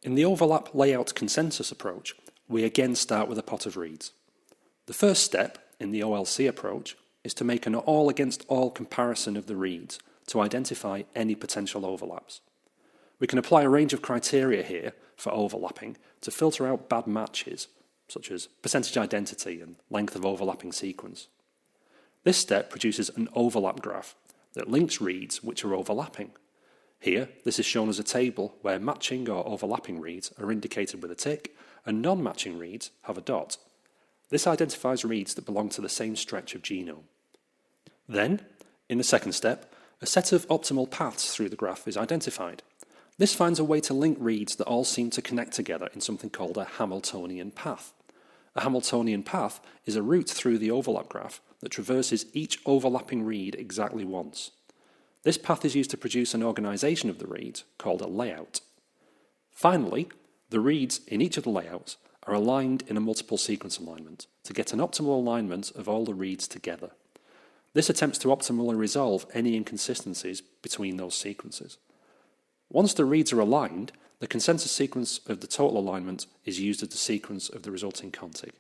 In the overlap layout consensus approach, we again start with a pot of reads. The first step in the OLC approach is to make an all-against-all comparison of the reads to identify any potential overlaps. We can apply a range of criteria here for overlapping to filter out bad matches, such as percentage identity and length of overlapping sequence. This step produces an overlap graph that links reads which are overlapping. Here, this is shown as a table where matching or overlapping reads are indicated with a tick and non-matching reads have a dot. This identifies reads that belong to the same stretch of genome. Then, in the second step, a set of optimal paths through the graph is identified. This finds a way to link reads that all seem to connect together in something called a Hamiltonian path. A Hamiltonian path is a route through the overlap graph that traverses each overlapping read exactly once. This path is used to produce an organization of the reads called a layout. Finally, the reads in each of the layouts are aligned in a multiple sequence alignment to get an optimal alignment of all the reads together. This attempts to optimally resolve any inconsistencies between those sequences. Once the reads are aligned, the consensus sequence of the total alignment is used as the sequence of the resulting contig.